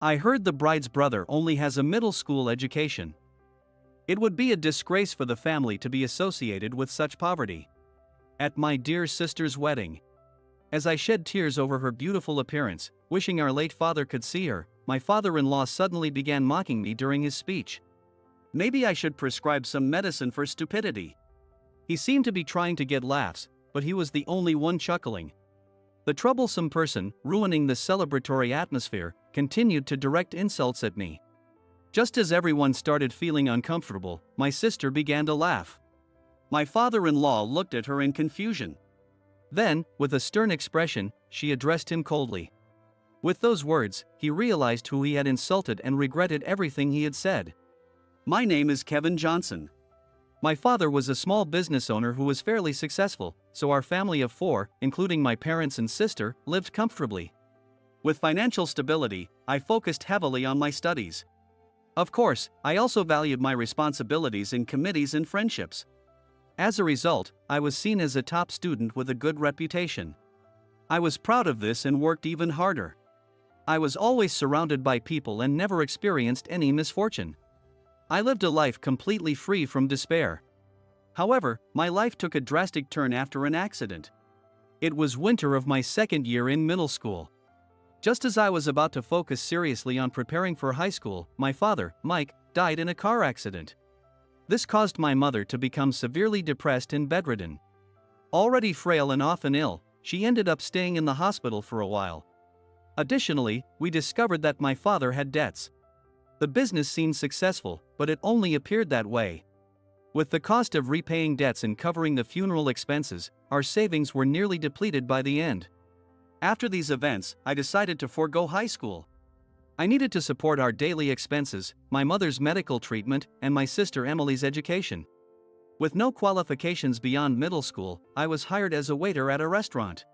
I heard the bride's brother only has a middle school education. It would be a disgrace for the family to be associated with such poverty. At my dear sister's wedding, as I shed tears over her beautiful appearance, wishing our late father could see her, my father-in-law suddenly began mocking me during his speech. Maybe I should prescribe some medicine for stupidity. He seemed to be trying to get laughs, but he was the only one chuckling. The troublesome person, ruining the celebratory atmosphere, continued to direct insults at me. Just as everyone started feeling uncomfortable, my sister began to laugh. My father-in-law looked at her in confusion. Then, with a stern expression, she addressed him coldly. With those words, he realized who he had insulted and regretted everything he had said. My name is Kevin Johnson. My father was a small business owner who was fairly successful, so our family of 4, including my parents and sister, lived comfortably. With financial stability, I focused heavily on my studies. Of course, I also valued my responsibilities in committees and friendships. As a result, I was seen as a top student with a good reputation. I was proud of this and worked even harder. I was always surrounded by people and never experienced any misfortune. I lived a life completely free from despair. However, my life took a drastic turn after an accident. It was winter of my second year in middle school. Just as I was about to focus seriously on preparing for high school, my father, Mike, died in a car accident. This caused my mother to become severely depressed and bedridden. Already frail and often ill, she ended up staying in the hospital for a while. Additionally, we discovered that my father had debts. The business seemed successful, but it only appeared that way. With the cost of repaying debts and covering the funeral expenses, our savings were nearly depleted by the end. After these events, I decided to forego high school. I needed to support our daily expenses, my mother's medical treatment, and my sister Emily's education. With no qualifications beyond middle school, I was hired as a waiter at a restaurant.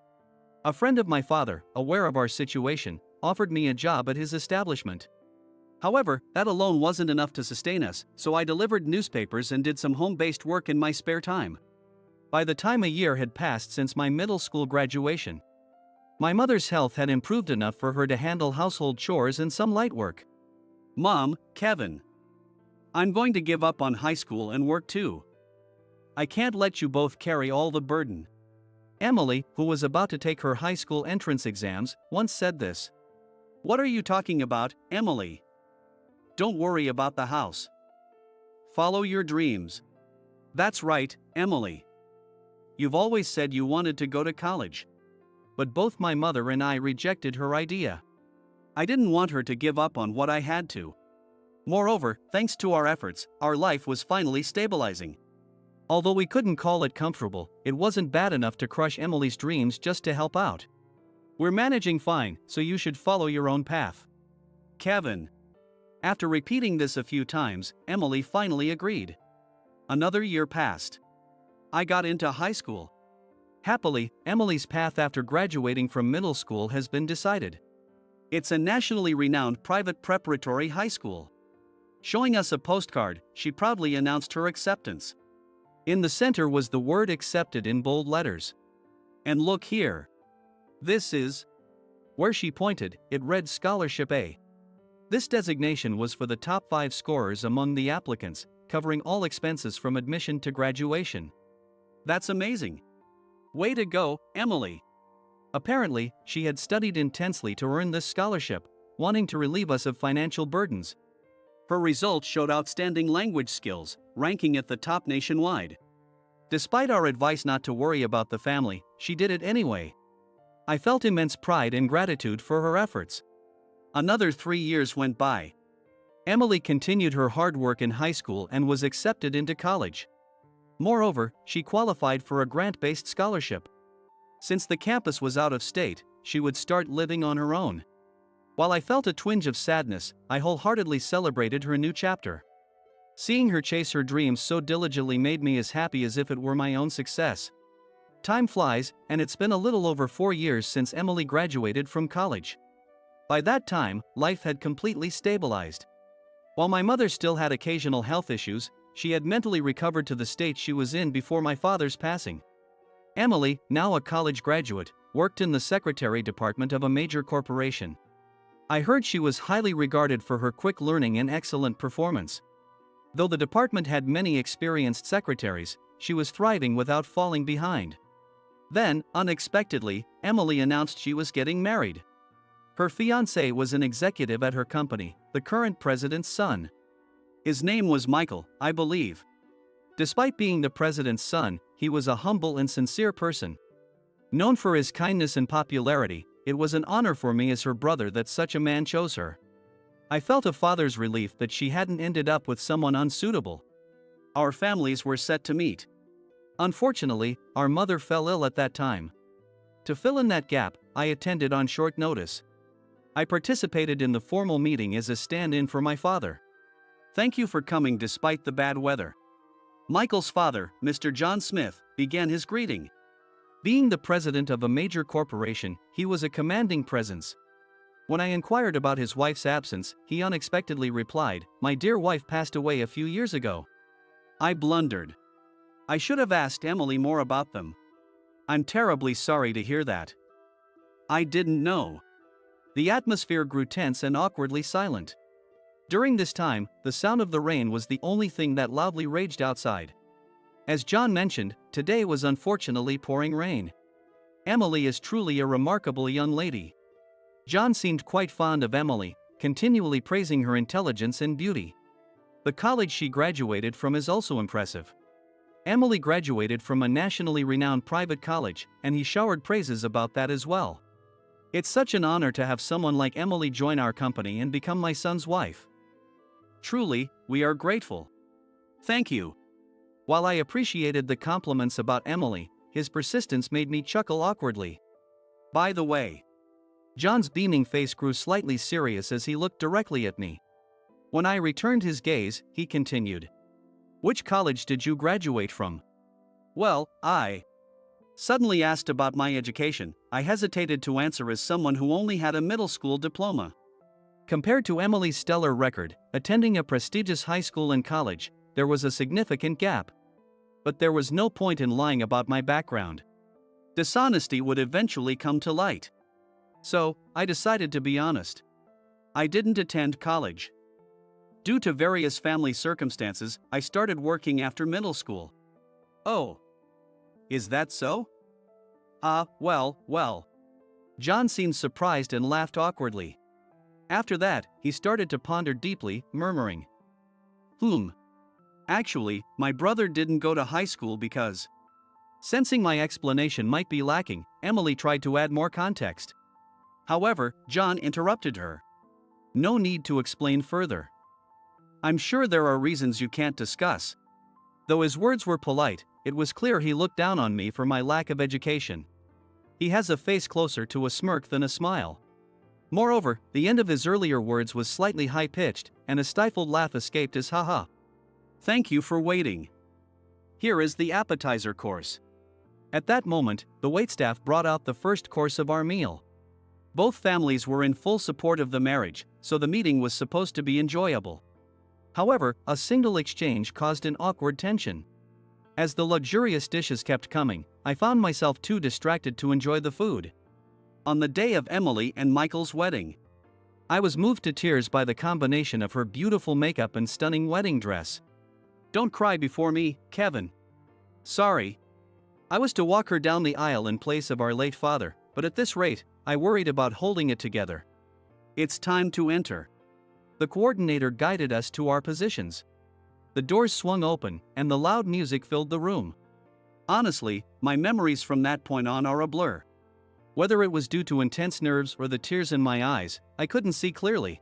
A friend of my father, aware of our situation, offered me a job at his establishment. However, that alone wasn't enough to sustain us, so I delivered newspapers and did some home-based work in my spare time. By the time a year had passed since my middle school graduation, my mother's health had improved enough for her to handle household chores and some light work. Mom, Kevin, I'm going to give up on high school and work too. I can't let you both carry all the burden. Emily, who was about to take her high school entrance exams, once said this. What are you talking about, Emily? Don't worry about the house. Follow your dreams. That's right, Emily. You've always said you wanted to go to college. But both my mother and I rejected her idea. I didn't want her to give up on what I had to. Moreover, thanks to our efforts, our life was finally stabilizing. Although we couldn't call it comfortable, it wasn't bad enough to crush Emily's dreams just to help out. We're managing fine, so you should follow your own path. Kevin. After repeating this a few times, Emily finally agreed. Another year passed. I got into high school. Happily, Emily's path after graduating from middle school has been decided. It's a nationally renowned private preparatory high school. Showing us a postcard, she proudly announced her acceptance. In the center was the word accepted in bold letters. And look here. This is. Where she pointed, it read Scholarship A. This designation was for the top 5 scorers among the applicants, covering all expenses from admission to graduation. That's amazing. Way to go, Emily. Apparently, she had studied intensely to earn this scholarship, wanting to relieve us of financial burdens. Her results showed outstanding language skills, ranking at the top nationwide. Despite our advice not to worry about the family, she did it anyway. I felt immense pride and gratitude for her efforts. Another 3 years went by. Emily continued her hard work in high school and was accepted into college. Moreover, she qualified for a grant-based scholarship. Since the campus was out of state, she would start living on her own. While I felt a twinge of sadness, I wholeheartedly celebrated her new chapter. Seeing her chase her dreams so diligently made me as happy as if it were my own success. Time flies, and it's been a little over 4 years since Emily graduated from college. By that time, life had completely stabilized. While my mother still had occasional health issues, she had mentally recovered to the state she was in before my father's passing. Emily, now a college graduate, worked in the secretary department of a major corporation. I heard she was highly regarded for her quick learning and excellent performance. Though the department had many experienced secretaries, she was thriving without falling behind. Then, unexpectedly, Emily announced she was getting married. Her fiancé was an executive at her company, the current president's son. His name was Michael, I believe. Despite being the president's son, he was a humble and sincere person. Known for his kindness and popularity, it was an honor for me as her brother that such a man chose her. I felt a father's relief that she hadn't ended up with someone unsuitable. Our families were set to meet. Unfortunately, our mother fell ill at that time. To fill in that gap, I attended on short notice. I participated in the formal meeting as a stand-in for my father. Thank you for coming despite the bad weather. Michael's father, Mr. John Smith, began his greeting. Being the president of a major corporation, he was a commanding presence. When I inquired about his wife's absence, he unexpectedly replied, "My dear wife passed away a few years ago." I blundered. I should have asked Emily more about them. I'm terribly sorry to hear that. I didn't know. The atmosphere grew tense and awkwardly silent. During this time, the sound of the rain was the only thing that loudly raged outside. As John mentioned, today was unfortunately pouring rain. Emily is truly a remarkable young lady. John seemed quite fond of Emily, continually praising her intelligence and beauty. The college she graduated from is also impressive. Emily graduated from a nationally renowned private college, and he showered praises about that as well. It's such an honor to have someone like Emily join our company and become my son's wife. Truly, we are grateful. Thank you. While I appreciated the compliments about Emily, his persistence made me chuckle awkwardly. By the way, John's beaming face grew slightly serious as he looked directly at me. When I returned his gaze, he continued. Which college did you graduate from? Well, I suddenly asked about my education. I hesitated to answer as someone who only had a middle school diploma. Compared to Emily's stellar record, attending a prestigious high school and college, there was a significant gap. But there was no point in lying about my background. Dishonesty would eventually come to light. So, I decided to be honest. I didn't attend college. Due to various family circumstances, I started working after middle school. Oh. Is that so? Well. John seemed surprised and laughed awkwardly. After that, he started to ponder deeply, murmuring. Actually, my brother didn't go to high school because... Sensing my explanation might be lacking, Emily tried to add more context. However, John interrupted her. No need to explain further. I'm sure there are reasons you can't discuss. Though his words were polite, it was clear he looked down on me for my lack of education. He has a face closer to a smirk than a smile. Moreover, the end of his earlier words was slightly high-pitched, and a stifled laugh escaped his ha-ha. Thank you for waiting. Here is the appetizer course. At that moment, the waitstaff brought out the first course of our meal. Both families were in full support of the marriage, so the meeting was supposed to be enjoyable. However, a single exchange caused an awkward tension. As the luxurious dishes kept coming, I found myself too distracted to enjoy the food. On the day of Emily and Michael's wedding, I was moved to tears by the combination of her beautiful makeup and stunning wedding dress. Don't cry before me, Kevin. Sorry. I was to walk her down the aisle in place of our late father, but at this rate, I worried about holding it together. It's time to enter. The coordinator guided us to our positions. The doors swung open, and the loud music filled the room. Honestly, my memories from that point on are a blur. Whether it was due to intense nerves or the tears in my eyes, I couldn't see clearly.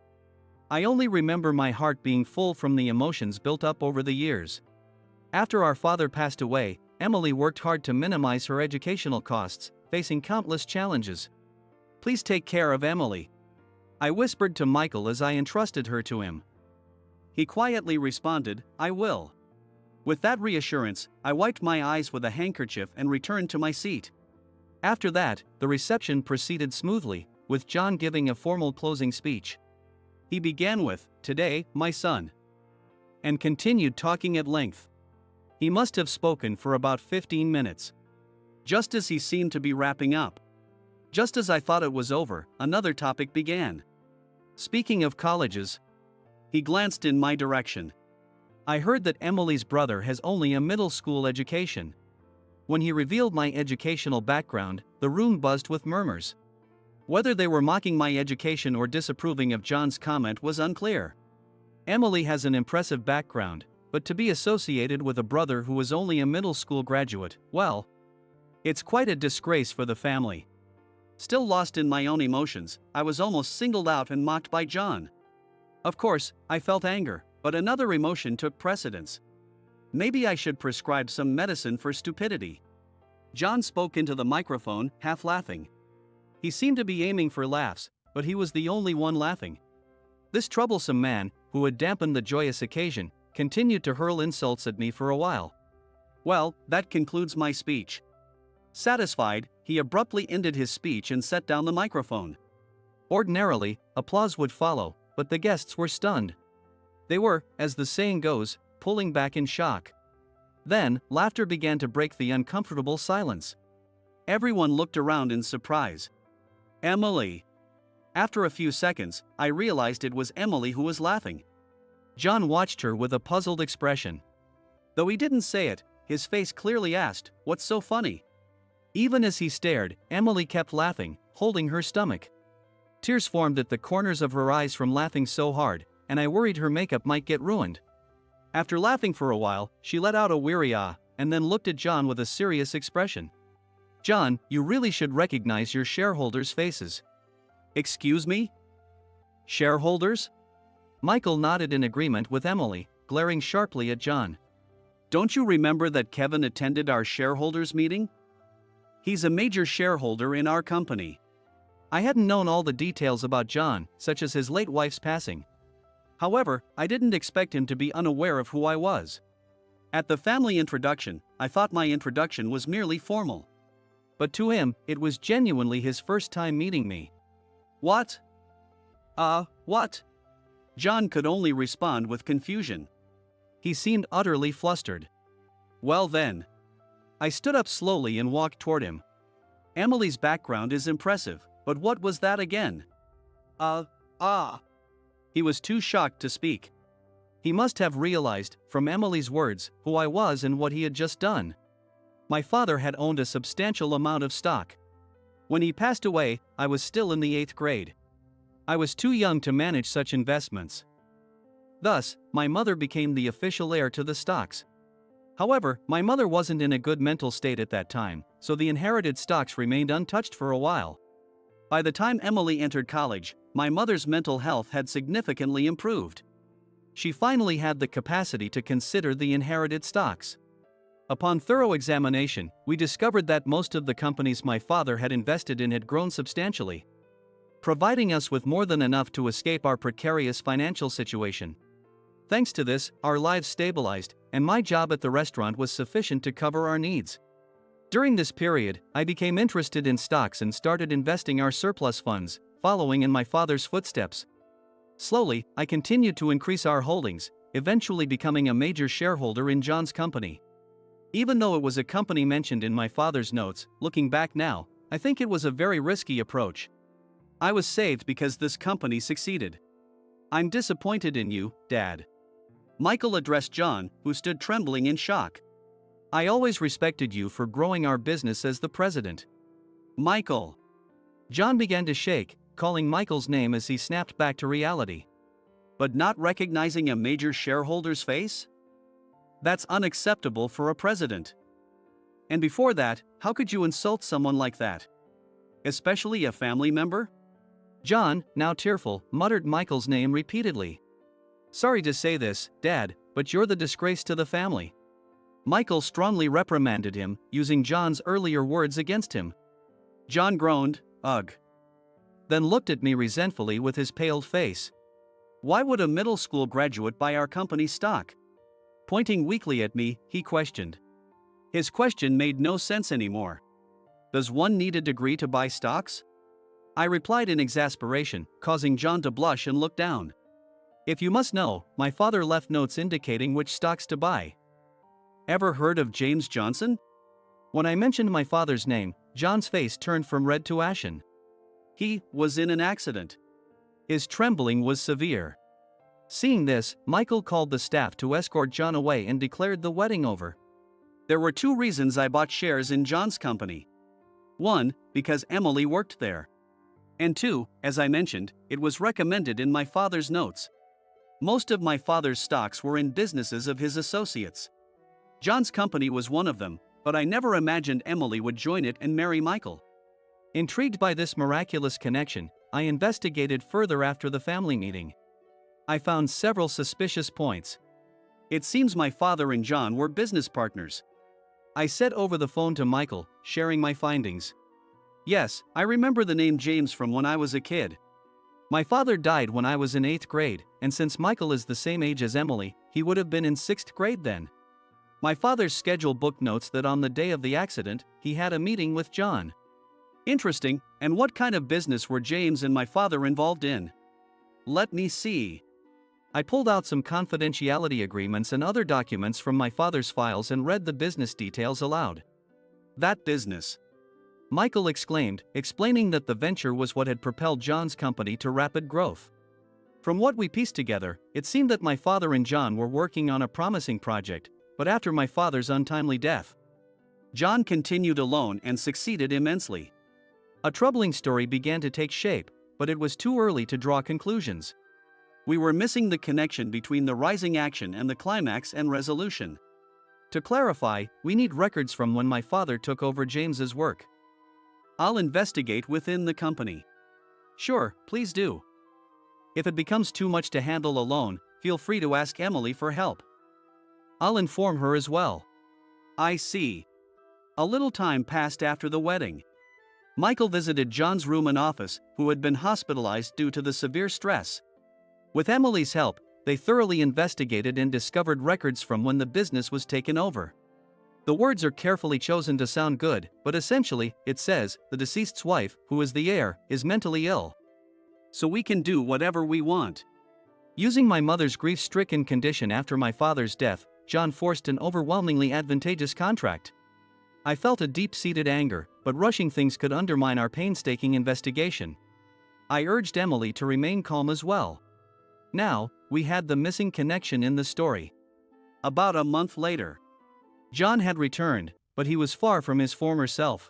I only remember my heart being full from the emotions built up over the years. After our father passed away, Emily worked hard to minimize her educational costs, facing countless challenges. Please take care of Emily. I whispered to Michael as I entrusted her to him. He quietly responded, I will. With that reassurance, I wiped my eyes with a handkerchief and returned to my seat. After that, the reception proceeded smoothly, with John giving a formal closing speech. He began with, "Today, my son," and continued talking at length. He must have spoken for about 15 minutes. Just as he seemed to be wrapping up. Just as I thought it was over, another topic began. Speaking of colleges, he glanced in my direction. I heard that Emily's brother has only a middle school education. When he revealed my educational background, the room buzzed with murmurs. Whether they were mocking my education or disapproving of John's comment was unclear. Emily has an impressive background, but to be associated with a brother who is only a middle school graduate, well, it's quite a disgrace for the family. Still lost in my own emotions, I was almost singled out and mocked by John. Of course, I felt anger, but another emotion took precedence. Maybe I should prescribe some medicine for stupidity. John spoke into the microphone, half laughing. He seemed to be aiming for laughs, but he was the only one laughing. This troublesome man, who had dampened the joyous occasion, continued to hurl insults at me for a while. Well, that concludes my speech. Satisfied, he abruptly ended his speech and set down the microphone. Ordinarily, applause would follow, but the guests were stunned. They were, as the saying goes, pulling back in shock. Then, laughter began to break the uncomfortable silence. Everyone looked around in surprise. Emily. After a few seconds, I realized it was Emily who was laughing. John watched her with a puzzled expression. Though he didn't say it, his face clearly asked, "What's so funny?" Even as he stared, Emily kept laughing, holding her stomach. Tears formed at the corners of her eyes from laughing so hard, and I worried her makeup might get ruined. After laughing for a while, she let out a weary ah, and then looked at John with a serious expression. "John, you really should recognize your shareholders' faces." "Excuse me? Shareholders?" Michael nodded in agreement with Emily, glaring sharply at John. "Don't you remember that Kevin attended our shareholders' meeting? He's a major shareholder in our company." I hadn't known all the details about John, such as his late wife's passing. However, I didn't expect him to be unaware of who I was. At the family introduction, I thought my introduction was merely formal. But to him, it was genuinely his first time meeting me. "What? What?" John could only respond with confusion. He seemed utterly flustered. "Well then." I stood up slowly and walked toward him. "Emily's background is impressive, but what was that again?" He was too shocked to speak. He must have realized, from Emily's words, who I was and what he had just done. My father had owned a substantial amount of stock. When he passed away, I was still in the 8th grade. I was too young to manage such investments. Thus, my mother became the official heir to the stocks. However, my mother wasn't in a good mental state at that time, so the inherited stocks remained untouched for a while. By the time Emily entered college, my mother's mental health had significantly improved. She finally had the capacity to consider the inherited stocks. Upon thorough examination, we discovered that most of the companies my father had invested in had grown substantially, providing us with more than enough to escape our precarious financial situation. Thanks to this, our lives stabilized, and my job at the restaurant was sufficient to cover our needs. During this period, I became interested in stocks and started investing our surplus funds, following in my father's footsteps. Slowly, I continued to increase our holdings, eventually becoming a major shareholder in John's company. Even though it was a company mentioned in my father's notes, looking back now, I think it was a very risky approach. I was saved because this company succeeded. "I'm disappointed in you, Dad." Michael addressed John, who stood trembling in shock. "I always respected you for growing our business as the president." "Michael." John began to shake, calling Michael's name as he snapped back to reality. "But not recognizing a major shareholder's face? That's unacceptable for a president. And before that, how could you insult someone like that? Especially a family member?" John, now tearful, muttered Michael's name repeatedly. "Sorry to say this, Dad, but you're the disgrace to the family." Michael strongly reprimanded him, using John's earlier words against him. John groaned, "Ugh," then looked at me resentfully with his paled face. "Why would a middle school graduate buy our company's stock?" Pointing weakly at me, he questioned. His question made no sense anymore. "Does one need a degree to buy stocks?" I replied in exasperation, causing John to blush and look down. "If you must know, my father left notes indicating which stocks to buy." "Ever heard of James Johnson?" When I mentioned my father's name, John's face turned from red to ashen. "He was in an accident." His trembling was severe. Seeing this, Michael called the staff to escort John away and declared the wedding over. There were two reasons I bought shares in John's company. One, because Emily worked there. And two, as I mentioned, it was recommended in my father's notes. Most of my father's stocks were in businesses of his associates. John's company was one of them, but I never imagined Emily would join it and marry Michael. Intrigued by this miraculous connection, I investigated further after the family meeting. I found several suspicious points. It seems my father and John were business partners. I said over the phone to Michael, sharing my findings. Yes, I remember the name James from when I was a kid. My father died when I was in 8th grade, and since Michael is the same age as Emily, he would have been in 6th grade then. My father's schedule book notes that on the day of the accident, he had a meeting with John. Interesting, and what kind of business were James and my father involved in? Let me see. I pulled out some confidentiality agreements and other documents from my father's files and read the business details aloud. That business, Michael exclaimed, explaining that the venture was what had propelled John's company to rapid growth. From what we pieced together, it seemed that my father and John were working on a promising project, but after my father's untimely death, John continued alone and succeeded immensely. A troubling story began to take shape, but it was too early to draw conclusions. We were missing the connection between the rising action and the climax and resolution. To clarify, we need records from when my father took over James's work. I'll investigate within the company. Sure, please do. If it becomes too much to handle alone, feel free to ask Emily for help. I'll inform her as well. I see. A little time passed after the wedding. Michael visited John's room and office, who had been hospitalized due to the severe stress. With Emily's help, they thoroughly investigated and discovered records from when the business was taken over. The words are carefully chosen to sound good, but essentially, it says, the deceased's wife, who is the heir, is mentally ill. So we can do whatever we want. Using my mother's grief-stricken condition after my father's death, John forced an overwhelmingly advantageous contract. I felt a deep-seated anger, but rushing things could undermine our painstaking investigation. I urged Emily to remain calm as well. Now, we had the missing connection in the story. About a month later, John had returned, but he was far from his former self.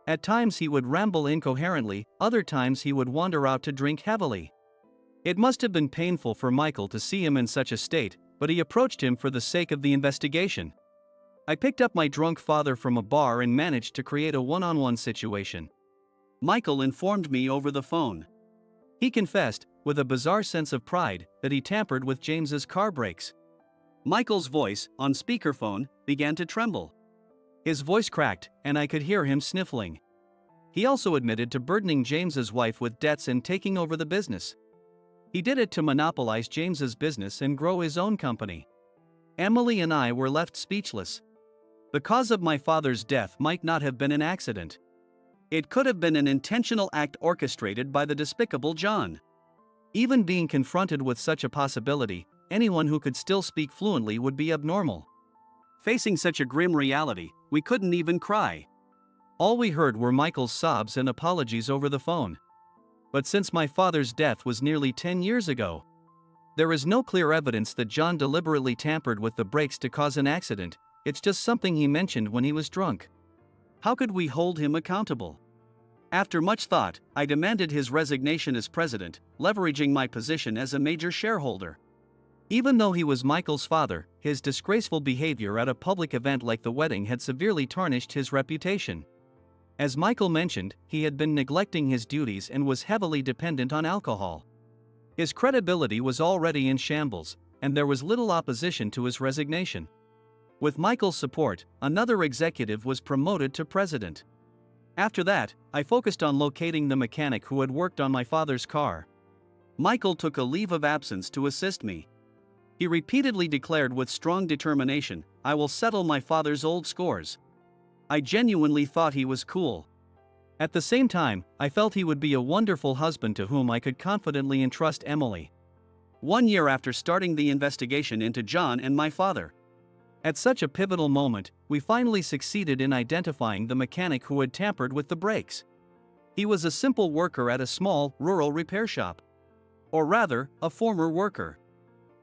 At times he would ramble incoherently, other times he would wander out to drink heavily. It must have been painful for Michael to see him in such a state, but he approached him for the sake of the investigation. I picked up my drunk father from a bar and managed to create a one-on-one situation. Michael informed me over the phone. He confessed, with a bizarre sense of pride, that he tampered with James's car brakes. Michael's voice, on speakerphone, began to tremble. His voice cracked, and I could hear him sniffling. He also admitted to burdening James's wife with debts and taking over the business. He did it to monopolize James's business and grow his own company. Emily and I were left speechless. The cause of my father's death might not have been an accident. It could have been an intentional act orchestrated by the despicable John. Even being confronted with such a possibility, anyone who could still speak fluently would be abnormal. Facing such a grim reality, we couldn't even cry. All we heard were Michael's sobs and apologies over the phone. But since my father's death was nearly 10 years ago, there is no clear evidence that John deliberately tampered with the brakes to cause an accident. It's just something he mentioned when he was drunk. How could we hold him accountable? After much thought, I demanded his resignation as president, leveraging my position as a major shareholder. Even though he was Michael's father, his disgraceful behavior at a public event like the wedding had severely tarnished his reputation. As Michael mentioned, he had been neglecting his duties and was heavily dependent on alcohol. His credibility was already in shambles, and there was little opposition to his resignation. With Michael's support, another executive was promoted to president. After that, I focused on locating the mechanic who had worked on my father's car. Michael took a leave of absence to assist me. He repeatedly declared with strong determination, "I will settle my father's old scores." I genuinely thought he was cool. At the same time, I felt he would be a wonderful husband to whom I could confidently entrust Emily. 1 year after starting the investigation into John and my father, at such a pivotal moment, we finally succeeded in identifying the mechanic who had tampered with the brakes. He was a simple worker at a small, rural repair shop. Or rather, a former worker.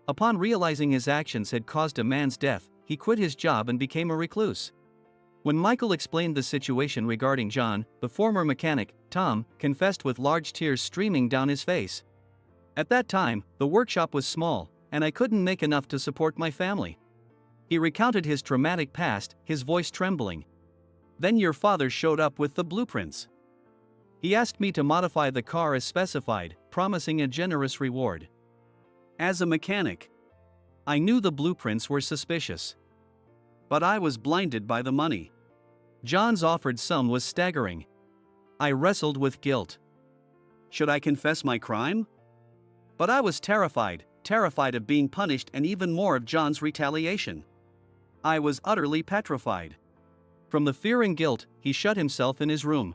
Upon realizing his actions had caused a man's death, he quit his job and became a recluse. When Michael explained the situation regarding John, the former mechanic, Tom, confessed with large tears streaming down his face. At that time, the workshop was small, and I couldn't make enough to support my family. He recounted his traumatic past, his voice trembling. Then your father showed up with the blueprints. He asked me to modify the car as specified, promising a generous reward. As a mechanic, I knew the blueprints were suspicious. But I was blinded by the money. John's offered sum was staggering. I wrestled with guilt. Should I confess my crime? But I was terrified of being punished and even more of John's retaliation. I was utterly petrified. From the fear and guilt, he shut himself in his room.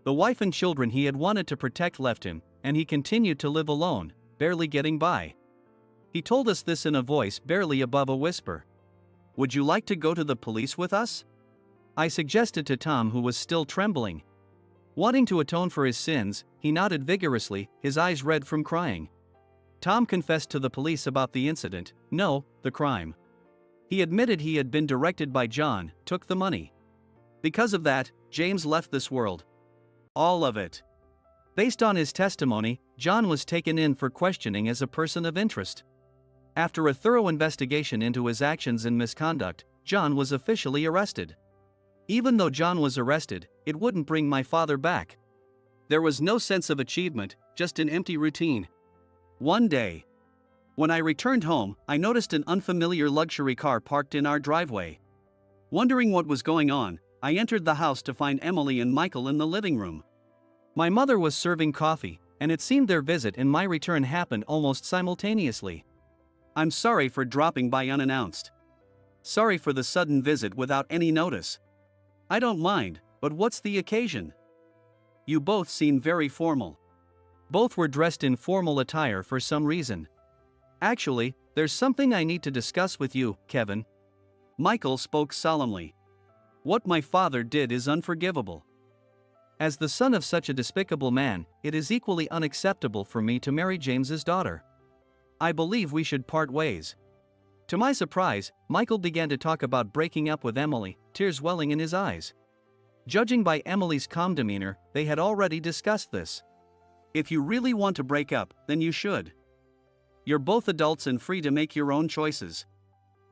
The wife and children he had wanted to protect left him, and he continued to live alone, barely getting by. He told us this in a voice barely above a whisper. Would you like to go to the police with us? I suggested to Tom, who was still trembling. Wanting to atone for his sins, he nodded vigorously, his eyes red from crying. Tom confessed to the police about the incident, no, the crime. He admitted he had been directed by John, took the money. Because of that, James left this world. All of it. Based on his testimony, John was taken in for questioning as a person of interest. After a thorough investigation into his actions and misconduct, John was officially arrested. Even though John was arrested, it wouldn't bring my father back. There was no sense of achievement, just an empty routine. One day, when I returned home, I noticed an unfamiliar luxury car parked in our driveway. Wondering what was going on, I entered the house to find Emily and Michael in the living room. My mother was serving coffee, and it seemed their visit and my return happened almost simultaneously. I'm sorry for dropping by unannounced. Sorry for the sudden visit without any notice. I don't mind, but what's the occasion? You both seem very formal. Both were dressed in formal attire for some reason. Actually, there's something I need to discuss with you, Kevin. Michael spoke solemnly. What my father did is unforgivable. As the son of such a despicable man, it is equally unacceptable for me to marry James's daughter. I believe we should part ways. To my surprise, Michael began to talk about breaking up with Emily, tears welling in his eyes. Judging by Emily's calm demeanor, they had already discussed this. If you really want to break up, then you should. You're both adults and free to make your own choices.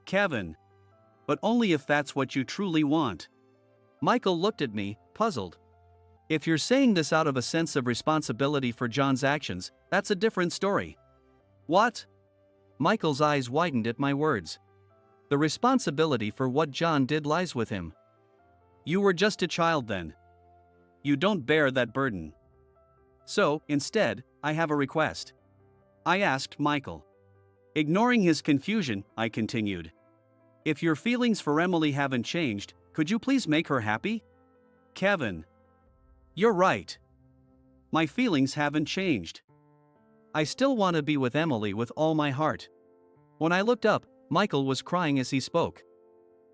Kevin. But only if that's what you truly want. Michael looked at me, puzzled. If you're saying this out of a sense of responsibility for John's actions, that's a different story. What? Michael's eyes widened at my words. The responsibility for what John did lies with him. You were just a child then. You don't bear that burden. So, instead, I have a request. I asked Michael. Ignoring his confusion, I continued. If your feelings for Emily haven't changed, could you please make her happy? Kevin. You're right. My feelings haven't changed. I still want to be with Emily with all my heart. When I looked up, Michael was crying as he spoke.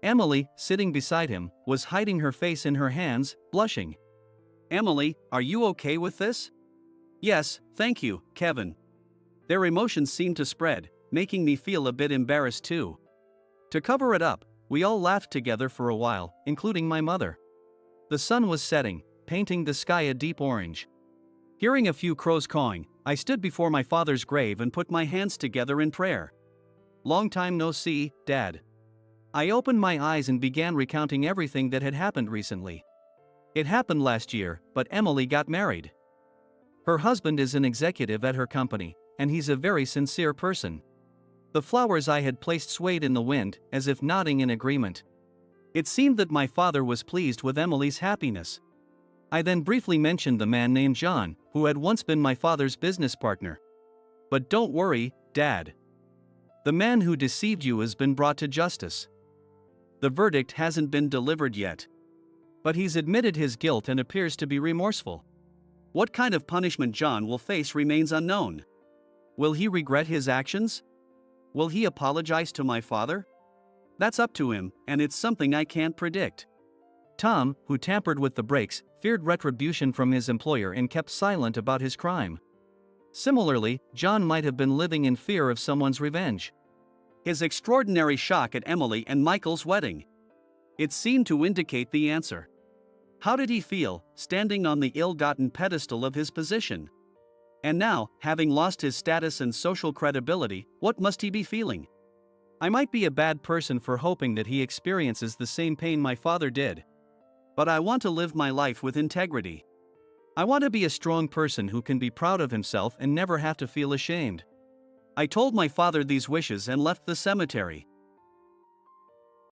Emily, sitting beside him, was hiding her face in her hands, blushing. Emily, are you okay with this? Yes, thank you, Kevin. Their emotions seemed to spread, making me feel a bit embarrassed too. To cover it up, we all laughed together for a while, including my mother. The sun was setting, painting the sky a deep orange. Hearing a few crows cawing, I stood before my father's grave and put my hands together in prayer. Long time no see, Dad. I opened my eyes and began recounting everything that had happened recently. It happened last year, but Emily got married. Her husband is an executive at her company, and he's a very sincere person. The flowers I had placed swayed in the wind, as if nodding in agreement. It seemed that my father was pleased with Emily's happiness. I then briefly mentioned the man named John, who had once been my father's business partner. But don't worry, Dad. The man who deceived you has been brought to justice. The verdict hasn't been delivered yet. But he's admitted his guilt and appears to be remorseful. What kind of punishment John will face remains unknown. Will he regret his actions? Will he apologize to my father? That's up to him, and it's something I can't predict. Tom, who tampered with the brakes, feared retribution from his employer and kept silent about his crime. Similarly, John might have been living in fear of someone's revenge. His extraordinary shock at Emily and Michael's wedding. It seemed to indicate the answer. How did he feel, standing on the ill-gotten pedestal of his position? And now, having lost his status and social credibility, what must he be feeling? I might be a bad person for hoping that he experiences the same pain my father did. But I want to live my life with integrity. I want to be a strong person who can be proud of himself and never have to feel ashamed. I told my father these wishes and left the cemetery.